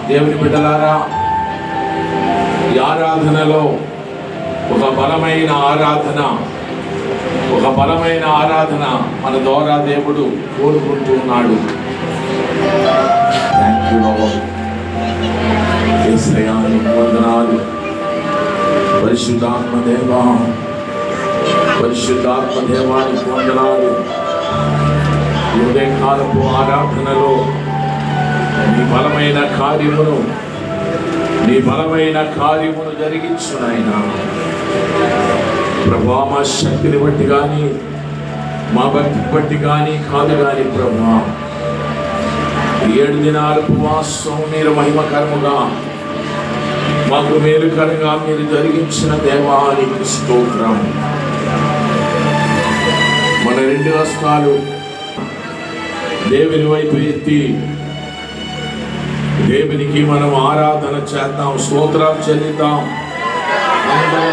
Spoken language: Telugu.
దేవుని బిడ్డలారా, ఈ ఆరాధనలో ఒక బలమైన ఆరాధన మన ద్వారా దేవుడు కోరుకుంటున్నాడు. Thank you lord. యేసయ్యానికి వందనాలు. పరిశుద్ధాత్మ దేవానికి వందనాలు. ఉదయకాలపు ఆరాధనలో నీ బలమైన కార్యమును జరిగించునైనా ప్రభా, మా శక్తిని బట్టి కానీ మా భక్తిని బట్టి కానీ కాదు కానీ ప్రభా, 7 దినాల ఉపవాసం మీరు మహిమకరముగా మాకు మేలుకరంగా మీరు జరిగించిన దేవానికి స్తోత్రం. మన 2 హస్తాలు దేవుని వైపు ఎత్తి దేవునికి మనం ఆరాధన చేద్దాం, స్తోత్రాలు చెల్లిద్దాం. అందరూ